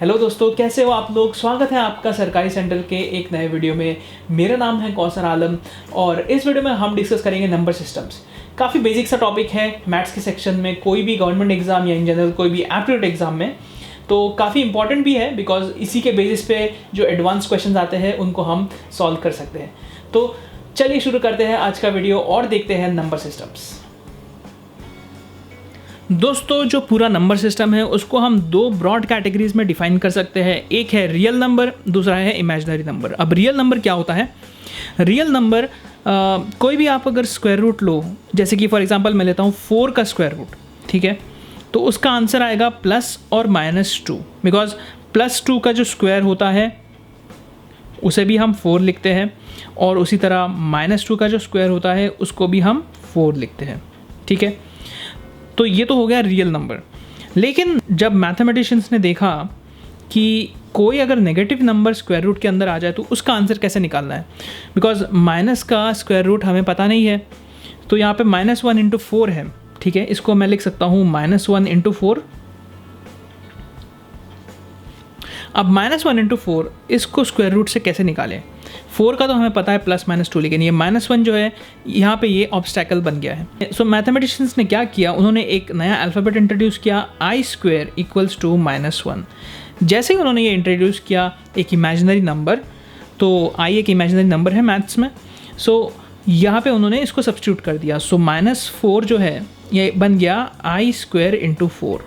Hello दोस्तों, कैसे हो आप लोग। स्वागत है आपका सरकारी सेंट्रल के एक नए वीडियो में। मेरा नाम है कौसर आलम और इस वीडियो में हम डिस्कस करेंगे नंबर सिस्टम्स। काफ़ी बेसिक सा टॉपिक है मैथ्स के सेक्शन में, कोई भी गवर्नमेंट एग्जाम या इन जनरल कोई भी एप्टीट्यूड एग्जाम में, तो काफ़ी इंपॉर्टेंट भी है बिकॉज इसी के बेसिस पे जो एडवांस क्वेश्चन आते हैं उनको हम सॉल्व कर सकते हैं। तो चलिए शुरू करते हैं आज का वीडियो और देखते हैं नंबर सिस्टम्स। दोस्तों, जो पूरा नंबर सिस्टम है उसको हम दो ब्रॉड कैटेगरीज में डिफाइन कर सकते हैं। एक है रियल नंबर, दूसरा है इमेजिनरी नंबर। अब रियल नंबर क्या होता है? रियल नंबर कोई भी आप अगर स्क्वायर रूट लो, जैसे कि फॉर एग्जांपल मैं लेता हूँ 4 का स्क्वायर रूट, ठीक है, तो उसका आंसर आएगा प्लस और -2, बिकॉज +2 का जो स्क्वायर होता है उसे भी हम 4 लिखते हैं और उसी तरह -2 का जो स्क्वायर होता है उसको भी हम 4 लिखते हैं, ठीक है। तो ये तो हो गया रियल नंबर। लेकिन जब मैथमेटिशियंस ने देखा कि कोई अगर नेगेटिव नंबर स्क्वायर रूट के अंदर आ जाए तो उसका आंसर कैसे निकालना है, बिकॉज माइनस का स्क्वायर रूट हमें पता नहीं है। तो यहाँ पे -1 × 4 है, ठीक है, इसको मैं लिख सकता हूँ -1 × 4। अब -1 × 4 इसको स्क्वायर रूट से कैसे निकालें? 4 का तो हमें पता है +-2, लेकिन ये -1 जो है यहाँ पे ये ऑब्स्टैकल बन गया है। सो मैथमेटिशियंस ने क्या किया, उन्होंने एक नया अल्फ़ाबेट इंट्रोड्यूस किया, i² = -1। जैसे ही उन्होंने ये इंट्रोड्यूस किया एक इमेजिनरी नंबर, तो i एक इमेजिनरी नंबर है मैथ्स में, सो यहाँ पे उन्होंने इसको सब्स्टिट्यूट कर दिया। सो -4 जो है ये बन गया i² × 4।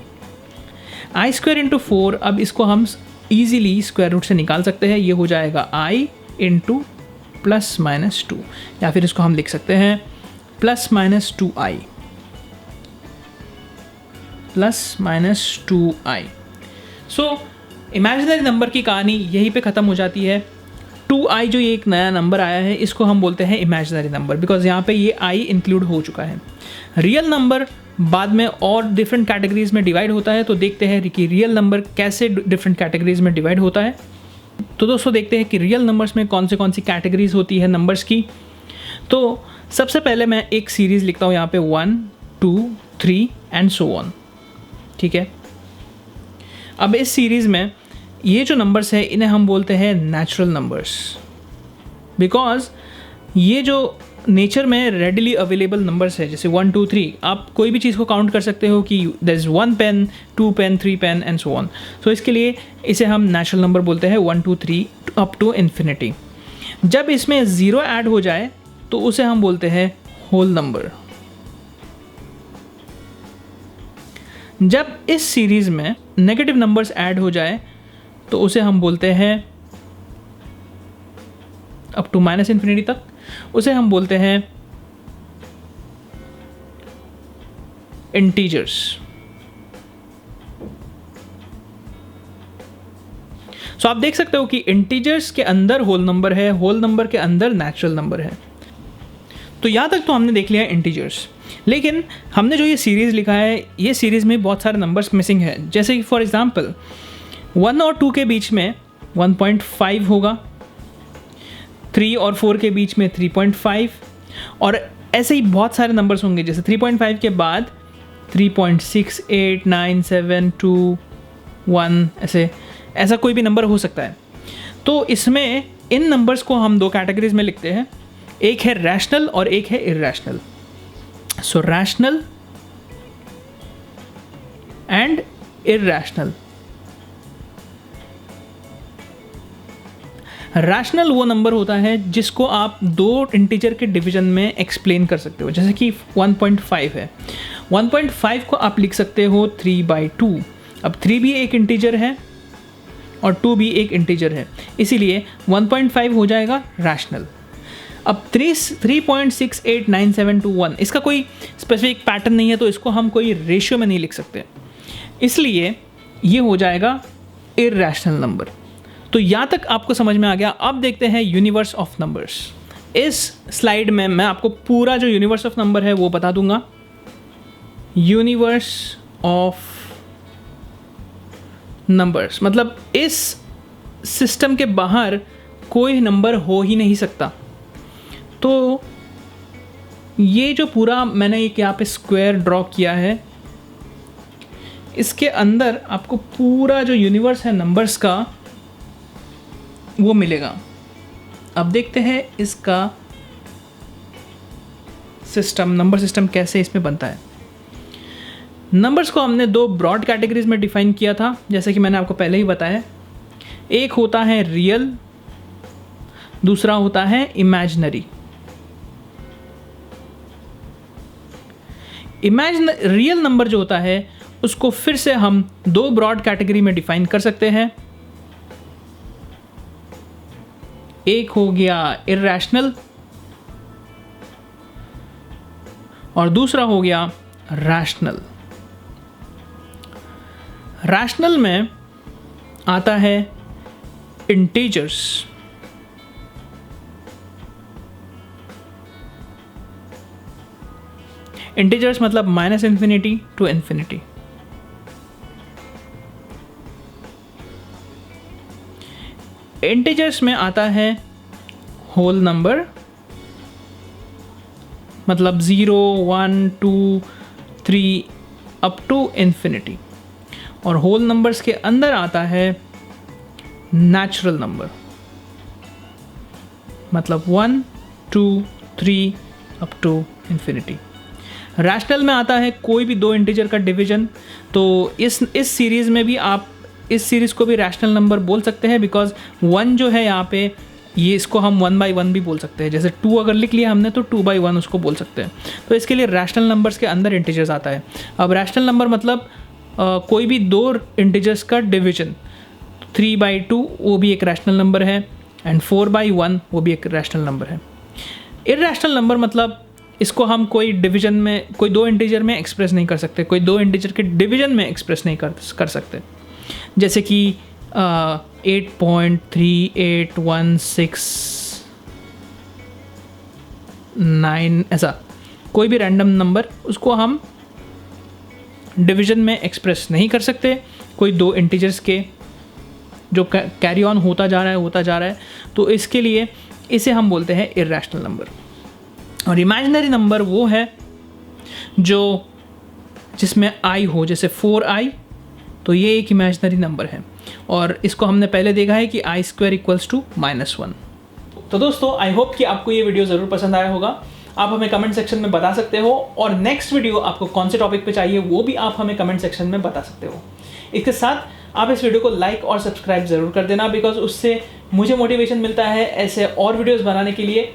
i² × 4, अब इसको हम ईजिली स्क्वायर रूट से निकाल सकते हैं। ये हो जाएगा i × +-2, या फिर इसको हम लिख सकते हैं +-2i +-2i। सो इमेजिनरी नंबर की कहानी यहीं पे ख़त्म हो जाती है। 2i जो ये एक नया नंबर आया है इसको हम बोलते हैं इमेजिनरी नंबर, बिकॉज यहाँ पे ये i इंक्लूड हो चुका है। रियल नंबर बाद में और डिफरेंट कैटेगरीज में डिवाइड होता है, तो देखते हैं कि रियल नंबर कैसे डिफरेंट कैटेगरीज में डिवाइड होता है। तो दोस्तों देखते हैं कि रियल नंबर्स में कौन सी कैटेगरीज होती है नंबर्स की। तो सबसे पहले मैं एक सीरीज़ लिखता हूँ यहाँ पे 1, 2, 3 एंड सो ऑन, ठीक है। अब इस सीरीज़ में ये जो नंबर्स है इन्हें हम बोलते हैं नेचुरल नंबर्स, बिकॉज ये जो नेचर में रेडिली अवेलेबल नंबर्स है, जैसे 1, 2, 3, आप कोई भी चीज़ को काउंट कर सकते हो कि there is 1 pen, 2 pen, 3 pen and so on. So इसके लिए इसे हम नेचुरल नंबर बोलते हैं 1, 2, 3 अप टू इन्फिनिटी। जब इसमें 0 ऐड हो जाए तो उसे हम बोलते हैं होल नंबर। जब इस सीरीज़ में नेगेटिव नंबर्स ऐड हो जाए तो उसे हम बोलते हैं अप टू -इन्फिनिटी तक, उसे हम बोलते हैं इंटीजर्स। सो आप देख सकते हो कि इंटीजर्स के अंदर होल नंबर है, होल नंबर के अंदर नेचुरल नंबर है। तो यहाँ तक तो हमने देख लिया इंटीजर्स, लेकिन हमने जो ये सीरीज़ लिखा है ये सीरीज़ में बहुत सारे नंबर्स मिसिंग है। जैसे कि फॉर एग्जांपल 1 और 2 के बीच में 1.5 होगा, 3 और 4 के बीच में 3.5, और ऐसे ही बहुत सारे नंबर्स होंगे। जैसे 3.5 के बाद 3.6, 8, 9, 7, 2, 1, ऐसा कोई भी नंबर हो सकता है। तो इसमें इन नंबर्स को हम दो कैटेगरीज में लिखते हैं, एक है रैशनल और एक है irrational. So rational and irrational. Rational वो नंबर होता है जिसको आप दो इंटीजर के डिवीजन में एक्सप्लेन कर सकते हो, जैसे कि 1.5 है। 1.5 को आप लिख सकते हो 3/2। अब 3 भी एक इंटीजर है और 2 भी एक इंटीजर है, इसीलिए 1.5 हो जाएगा रैशनल। अब 3.689721 इसका कोई स्पेसिफिक पैटर्न नहीं है, तो इसको हम कोई रेशियो में नहीं लिख सकते, इसलिए ये हो जाएगा इर्रैशनल नंबर। तो यहाँ तक आपको समझ में आ गया। अब देखते हैं यूनिवर्स ऑफ नंबर्स। इस स्लाइड में मैं आपको पूरा जो यूनिवर्स ऑफ नंबर है वो बता दूंगा। यूनिवर्स ऑफ नंबर्स मतलब इस सिस्टम के बाहर कोई नंबर हो ही नहीं सकता। तो ये जो पूरा मैंने एक यहाँ पे स्क्वायर ड्रॉ किया है, इसके अंदर आपको पूरा जो यूनिवर्स है नंबर्स का वो मिलेगा। अब देखते हैं इसका सिस्टम, नंबर सिस्टम कैसे इसमें बनता है। नंबर्स को हमने दो ब्रॉड कैटेगरीज में डिफाइन किया था, जैसे कि मैंने आपको पहले ही बताया। एक होता है रियल, दूसरा होता है इमेजिनरी। रियल नंबर जो होता है उसको फिर से हम दो ब्रॉड कैटेगरी में डिफाइन कर सकते हैं। एक हो गया इर्रेशनल और दूसरा हो गया रैशनल। रैशनल में आता है इंटीजर्स, इंटीजर्स मतलब -∞ to ∞। इंटीजर्स में आता है होल नंबर, मतलब 0, 1, 2, 3 अप टू ∞। और होल नंबर्स के अंदर आता है नेचुरल नंबर, मतलब 1, 2, 3 अप टू ∞। रैशनल में आता है कोई भी दो इंटीजर का डिवीजन। तो इस सीरीज़ में भी आप इस सीरीज़ को भी रैशनल नंबर बोल सकते हैं, बिकॉज 1 जो है यहाँ पे, ये इसको हम 1/1 भी बोल सकते हैं। जैसे 2 अगर लिख लिया हमने तो 2/1 उसको बोल सकते हैं। तो इसके लिए रैशनल नंबर्स के अंदर इंटीजर्स आता है। अब रैशनल नंबर मतलब कोई भी दो इंटीजर्स का डिवीजन। 3/2 वो भी एक रैशनल नंबर है, एंड 4/1 वो भी एक रैशनल नंबर है। इर्रेशनल नंबर मतलब इसको हम कोई डिवीजन में, कोई दो इंटीजर में एक्सप्रेस नहीं कर सकते, कोई दो इंटीजर के डिवीजन में एक्सप्रेस नहीं कर सकते। जैसे कि 8.3816 ऐसा कोई भी रैंडम नंबर, उसको हम डिवीजन में एक्सप्रेस नहीं कर सकते। कोई दो इंटीजर्स के जो कैरी ऑन होता जा रहा है, तो इसके लिए इसे हम बोलते हैं इर्रेशनल नंबर। और इमेजिनरी नंबर वो है जो जिसमें आई हो, जैसे 4i, तो ये एक इमेजिनरी नंबर है। और इसको हमने पहले देखा है कि i² = -1। तो दोस्तों, आई होप कि आपको ये वीडियो ज़रूर पसंद आया होगा। आप हमें कमेंट सेक्शन में बता सकते हो, और नेक्स्ट वीडियो आपको कौन से टॉपिक पे चाहिए वो भी आप हमें कमेंट सेक्शन में बता सकते हो। इसके साथ आप इस वीडियो को लाइक और सब्सक्राइब ज़रूर कर देना, बिकॉज उससे मुझे मोटिवेशन मिलता है ऐसे और वीडियोज़ बनाने के लिए।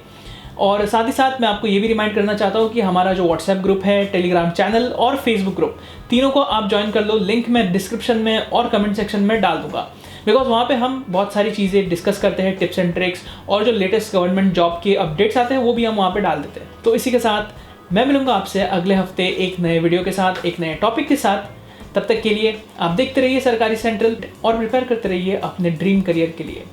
और साथ ही साथ मैं आपको ये भी रिमाइंड करना चाहता हूँ कि हमारा जो व्हाट्सएप ग्रुप है, टेलीग्राम चैनल और फेसबुक ग्रुप, तीनों को आप ज्वाइन कर लो। लिंक मैं डिस्क्रिप्शन में और कमेंट सेक्शन में डाल दूंगा, बिकॉज वहाँ पे हम बहुत सारी चीज़ें डिस्कस करते हैं, टिप्स एंड ट्रिक्स, और जो लेटेस्ट गवर्नमेंट जॉब के अपडेट्स आते हैं वो भी हम वहाँ पे डाल देते हैं। तो इसी के साथ मैं मिलूंगा आपसे अगले हफ्ते एक नए वीडियो के साथ, एक नए टॉपिक के साथ। तब तक के लिए आप देखते रहिए सरकारी सेंट्रल और प्रिपेयर करते रहिए अपने ड्रीम करियर के लिए।